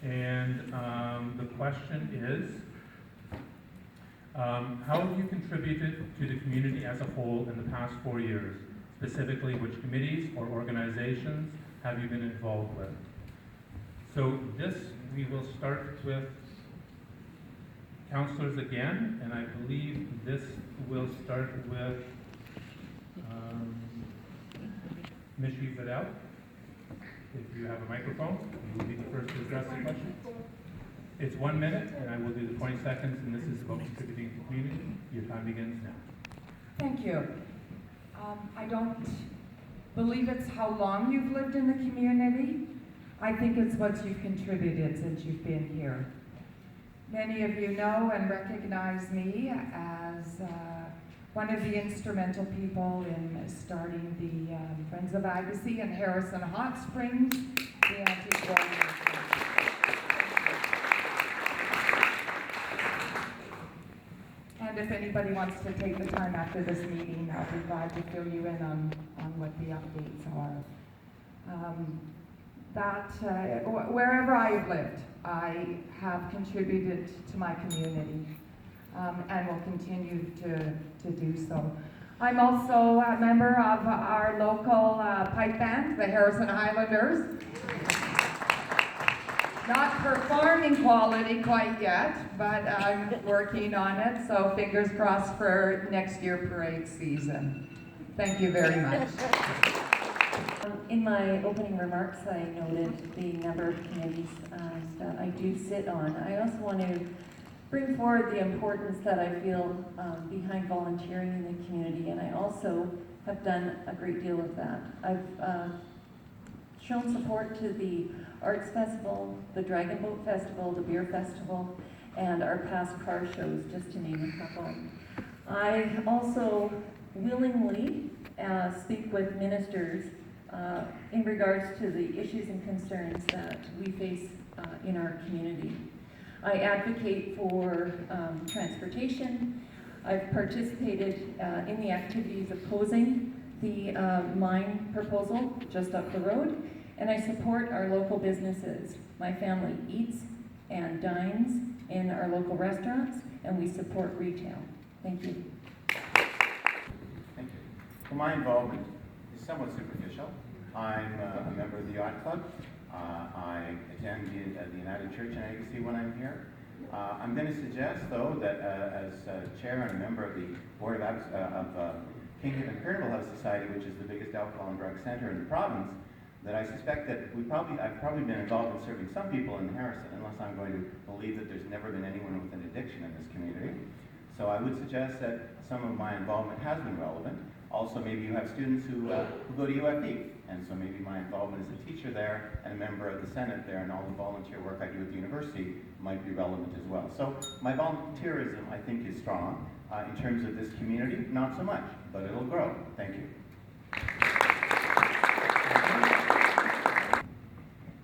And the question is, how have you contributed to the community as a whole in the past 4 years? Specifically, which committees or organizations have you been involved with? So this, we will start with councillors again, and I believe this will start with Ms. Vidal. If you have a microphone, you will be the first to address the question. It's 1 minute, and I will do the 20 seconds, and this is about contributing to the community. Your time begins now. Thank you. I don't believe it's how long you've lived in the community. I think it's what you've contributed since you've been here. Many of you know and recognize me as one of the instrumental people in starting the Friends of Agassiz and Harrison Hot Springs, the anti-war movement. And if anybody wants to take the time after this meeting, I'll be glad to fill you in on what the updates are. Wherever I've lived, I have contributed to my community and will continue to do so. I'm also a member of our local pipe band, the Harrison Highlanders. Not performing quality quite yet, but I'm working on it, so fingers crossed for next year parade season. Thank you very much. In my opening remarks, I noted the number of committees that I do sit on. I also want to bring forward the importance that I feel behind volunteering in the community, and I also have done a great deal of that. I've shown support to the Arts Festival, the Dragon Boat Festival, the Beer Festival, and our past car shows, just to name a couple. I also willingly speak with ministers in regards to the issues and concerns that we face in our community. I advocate for transportation. I've participated in the activities opposing the mine proposal just up the road, and I support our local businesses. My family eats and dines in our local restaurants, and we support retail. Thank you. Thank you. Well, my involvement is somewhat superficial. I'm a member of the Yacht Club. I attend the United Church in Agassiz when I'm here. I'm going to suggest, though, that as chair and a member of the board of Kingdom and Carnival House Society, which is the biggest alcohol and drug center in the province, that I suspect that I've probably been involved in serving some people in Harrison, unless I'm going to believe that there's never been anyone with an addiction in this community. So I would suggest that some of my involvement has been relevant. Also, maybe you have students who go to UFE, and so maybe my involvement as a teacher there and a member of the Senate there and all the volunteer work I do at the university might be relevant as well. So my volunteerism, I think, is strong. In terms of this community, not so much, but it'll grow. Thank you.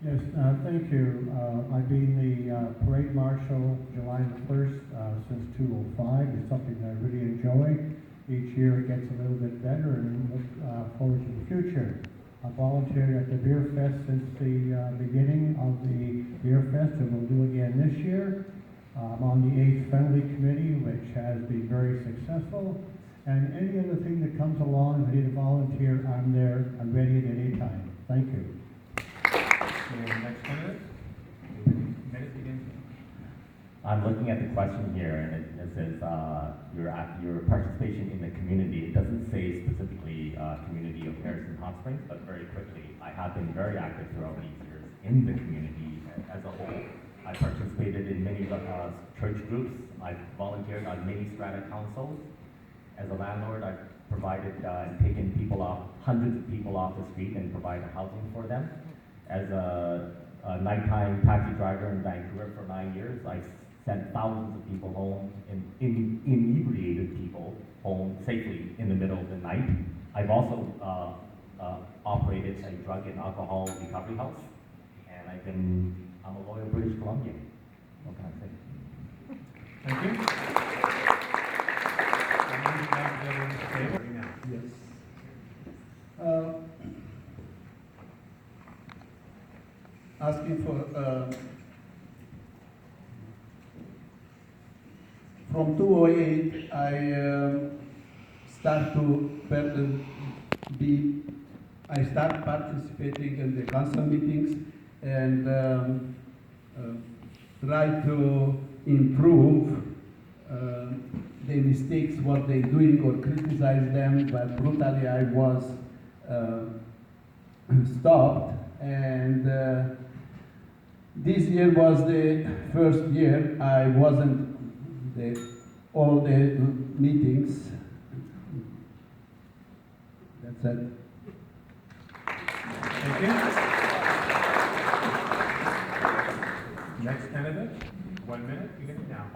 Yes, thank you. I've been the parade marshal July the 1st since 2005. It's something I really enjoy. Each year it gets a little bit better and look forward to the future. I volunteered at the Beer Fest since the beginning of the Beer Fest, and we'll do again this year. I'm on the AIDS Friendly Committee, which has been very successful. And any other thing that comes along, I need a volunteer, I'm there, I'm ready at any time. Thank you. Next candidate. Minute begins. I'm looking at the question here, and it says your participation in the community. It doesn't say specifically community of Harrison Hot Springs, but very quickly, I have been very active throughout these years in the community as a whole. I participated in many church groups. I've volunteered on many strata councils. As a landlord, I've provided and taken people off, hundreds of people off the street and provided housing for them. As a nighttime taxi driver in Vancouver for 9 years, I sent thousands of people home, inebriated people home safely in the middle of the night. I've also operated a drug and alcohol recovery house, and I'm a loyal British Columbian. What can I say? Thank you. Yes. Asking for from 2008, I start participating in the council meetings and try to improve the mistakes what they doing or criticize them, but brutally I was stopped. And this year was the first year I wasn't all the meetings. That's it. Thank you. Next candidate, 1 minute, beginning now.